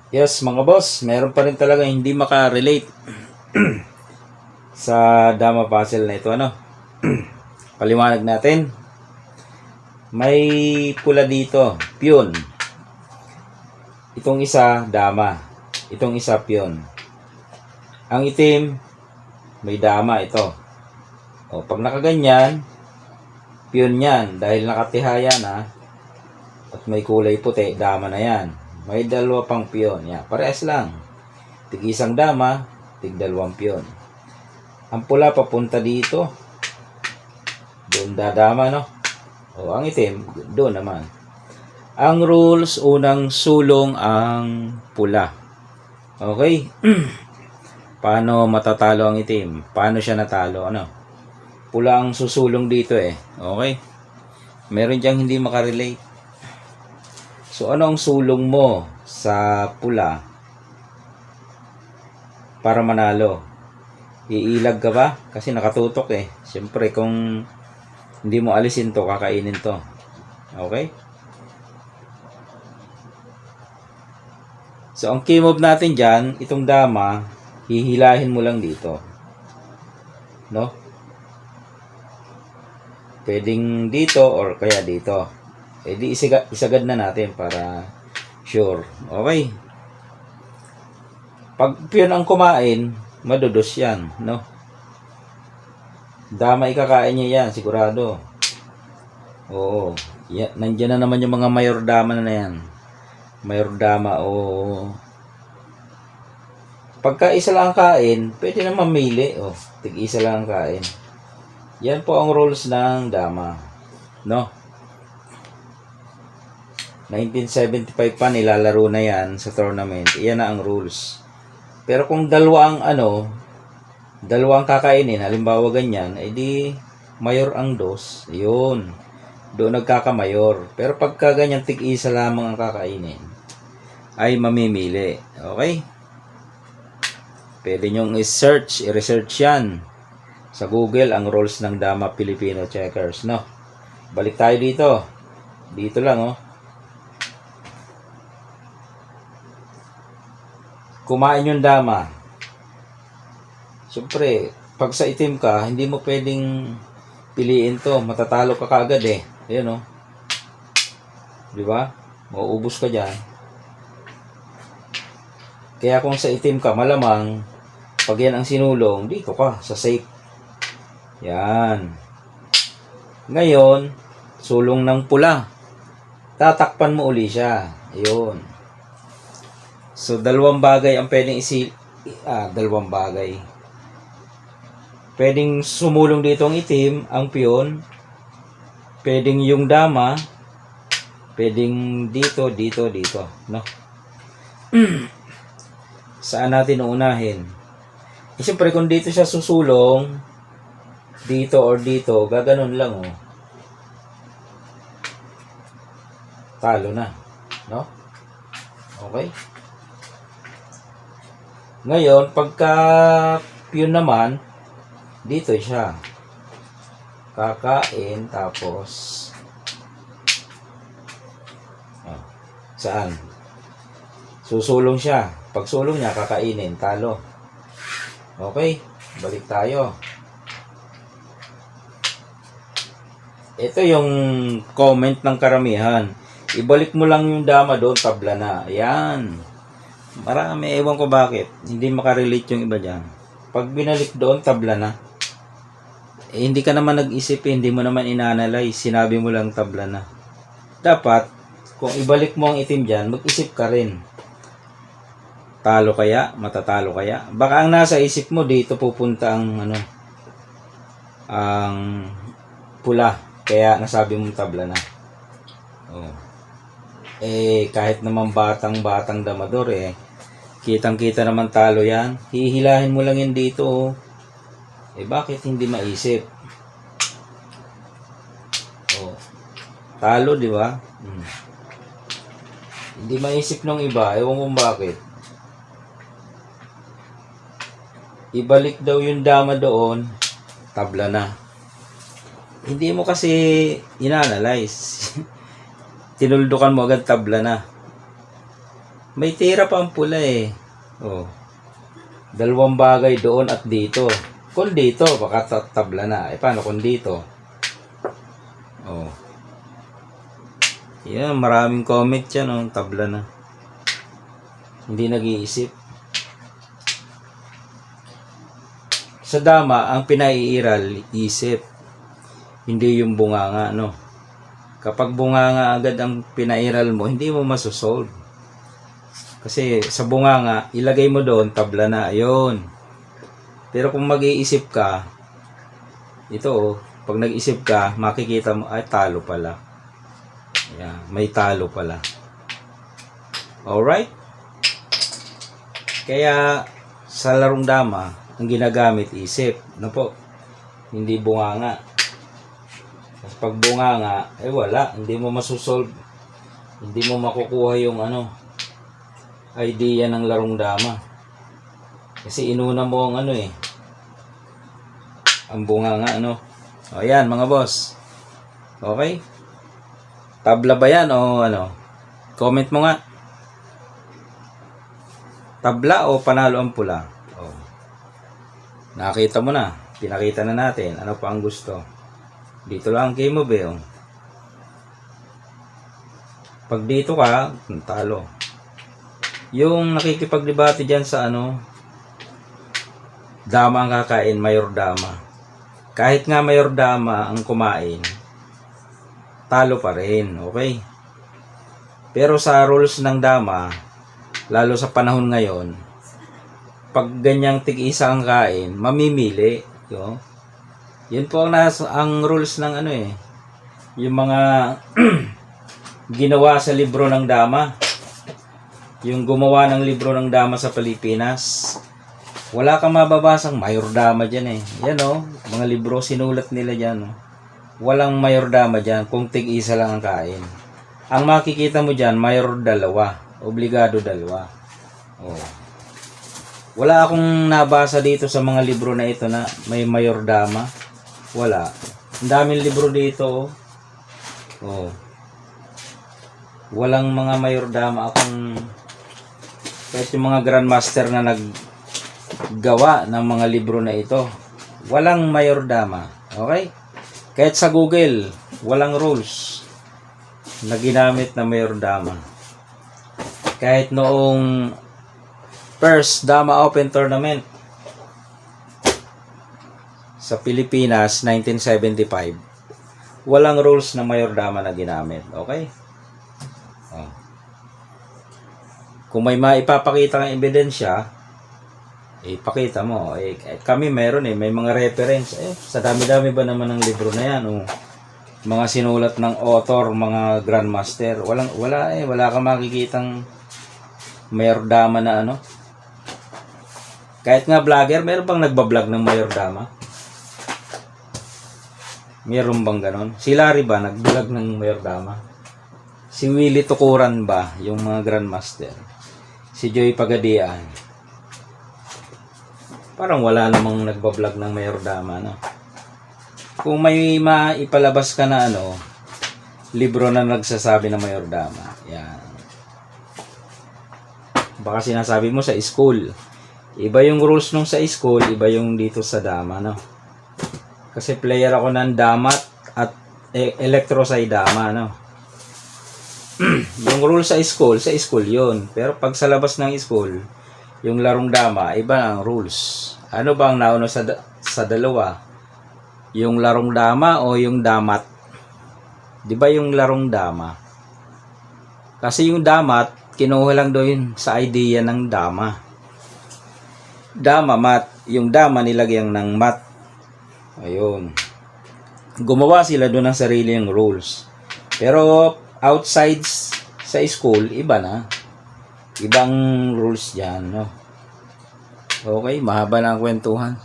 Yes, mga boss, meron pa rin talaga hindi makarelate sa Dama puzzle na ito. Paliwanag natin. May pula dito, piyon. Itong isa, dama. Itong isa, piyon. Ang itim, may dama ito. O, pag nakaganyan, piyon yan. Dahil nakatihaya na, at may kulay puti, dama na yan. May dalawa pang piyon. Yan, parehas lang. Tig isang dama, tig dalawang piyon. Ang pula papunta dito. Doon dadama, no? O, ang itim, doon naman. Ang rules, unang sulong ang pula. Okay? Paano matatalo ang itim? Paano siya natalo? Pula ang susulong dito eh. Okay? Meron diyang hindi makarelate. So, ano ang sulong mo sa pula para manalo? Iilag ka ba? Kasi nakatutok eh. Siyempre, kung hindi mo alisin to, kakainin to. Okay? So, ang key move natin dyan, itong dama, hihilahin mo lang dito. No? Pwedeng dito or kaya dito. Eh di isagad na natin para sure. Okay. Pag piyon ang kumain, madudos yan, no? Dama ikakain niya yan, sigurado. Oo. Yan, nandiyan na naman yung mga mayor dama na yan. Mayor dama o pagka isa lang ang kain, pwede na mamili. Tig isa lang ang kain. Yan po ang rules ng dama. No? 1975 pa nilalaro na yan sa tournament. Iyan na ang rules. Pero kung dalawang kakainin, halimbawa ganyan, edi mayor ang dos. Yun. Doon nagkakamayor. Pero pagka ganyan, tig-isa lamang ang kakainin, ay mamimili. Okay? Pwede nyong i-research yan sa Google, ang rules ng Dama Filipino Checkers, no? Balik tayo dito. Dito lang, kumain yung dama. Siyempre, pag sa itim ka, hindi mo pwedeng piliin to. Matatalo ka kaagad eh. Ayan, di ba? Mauubos ka dyan. Kaya kung sa itim ka, malamang, pag yan ang sinulong, dito ka, sa safe. Yan. Ngayon, sulong ng pula. Tatakpan mo uli siya. Ayun. So, dalawang bagay ang pwedeng dalawang bagay. Pwedeng sumulong dito ang itim, ang piyon. Pwedeng yung dama. Pwedeng dito, no? Saan natin uunahin? Siyempre, kung dito siya susulong, dito or dito, gaganon lang, Talo na, no? Okay? Ngayon, pagka piyon naman, dito siya. Kakain, tapos, saan? Susulong siya. Pag sulong niya, kakainin, talo. Okay? Balik tayo. Ito yung comment ng karamihan. Ibalik mo lang yung dama doon, tabla na. Ayan. Marami, ewan ko bakit. Hindi makarelate yung iba dyan. Pag binalik doon, tabla na. Hindi ka naman nag-isip, hindi mo naman inanalyze. Sinabi mo lang tabla na. Dapat, kung ibalik mo ang itim dyan, mag-isip ka rin. Talo kaya? Matatalo kaya? Baka ang nasa isip mo, dito pupunta ang ang pula. Kaya nasabi mong tabla na. Kahit naman batang damador kitang-kita naman talo yan. Hihilahin mo lang yan dito. Bakit hindi maisip? Talo, di ba? Hindi maisip ng iba. Ewan kung bakit. Ibalik daw yung dama doon, tabla na. Hindi mo kasi inanalyze. Tinuldukan mo agad, tabla na. May tira pa ang pula eh. Oh. Dalawang bagay doon at dito. Kung dito, baka tabla na. Eh, paano kung dito? Oh. Yan, maraming comment yan, oh. Tabla na. Hindi nag-iisip. Sa dama, ang pinaiiral, isip. Hindi yung bunganga, no? Kapag bunganga agad ang pinairal mo, hindi mo masosolve. Kasi sa bunganga, ilagay mo doon, tabla na, ayun. Pero kung mag-iisip ka, ito oh, pag nag-isip ka, makikita mo, ay talo pala. Ayan, may talo pala. Alright? Kaya, sa larong dama, ang ginagamit isip. Ano po? Hindi bunganga. Kasi pag bunganga, eh wala. Hindi mo masusolve. Hindi mo makukuha yung ano, idea ng larong dama. Kasi inuna mo ang ano eh. Ang bunganga ano. O yan mga boss. Okay? Tabla ba yan o ano? Comment mo nga. Tabla o panalo ang pula? Nakita mo na. Pinakita na natin. Ano pa ang gusto? Dito lang game mo ba? Pag dito ka, talo. Yung nakikipagdebate dyan sa ano, dama ang kakain, mayor dama. Kahit nga mayor dama ang kumain, talo pa rin. Okay? Pero sa rules ng dama, lalo sa panahon ngayon, pag ganyang tig-isa ang kain, mamimili. Yun po ang rules ng ano eh. Yung mga ginawa sa libro ng dama. Yung gumawa ng libro ng dama sa Pilipinas. Wala kang mababasang mayor dama dyan eh. Yan oh, mga libro sinulat nila dyan. Oh. Walang mayor dama dyan kung tig-isa lang ang kain. Ang makikita mo dyan, mayor dalawa. Obligado dalawa. Oh. Wala akong nabasa dito sa mga libro na ito na may mayor dama. Wala. Ang daming libro dito. Oh. Walang mga mayor dama akong kahit yung mga grandmaster na naggawa ng mga libro na ito. Walang mayor dama. Okay? Kahit sa Google, walang rules na ginamit na mayor dama. Kahit noong first Dama Open Tournament sa Pilipinas, 1975, walang rules na mayor dama na ginamit. Okay? Oh. Kung may maipapakita ng ebidensya, ipakita mo. Kami meron eh, may mga reference. Sa dami-dami ba naman ng libro na yan? Oh. Mga sinulat ng author, mga grandmaster. Wala ka makikitang mayor dama na ano. Kahit nga vlogger, meron bang nagbablog ng mayor dama? Meron bang ganon? Si Larry ba nagblog ng mayor dama? Si Willie Tukuran ba, yung mga grandmaster? Si Joy Pagadian? Parang wala namang nagbablog ng mayor dama, no? Kung may maipalabas ka na ano, libro na nagsasabi ng mayor dama, yan. Baka sinasabi mo sa school. Iba yung rules nung sa school, iba yung dito sa dama, no? Kasi player ako ng damat at electrosay dama, no? Yung rule sa school yun. Pero pag sa labas ng school, yung larong dama, iba ang rules. Ano bang nauna sa dalawa? Yung larong dama o yung damat? Di ba yung larong dama? Kasi yung damat, kinuha lang doon sa idea ng dama. Dama, mat. Yung dama nilagyan ng mat. Ayun. Gumawa sila doon ng sarili ng rules. Pero outside sa school, iba na. Ibang rules dyan, no? Okay, mahaba na ang kwentuhan.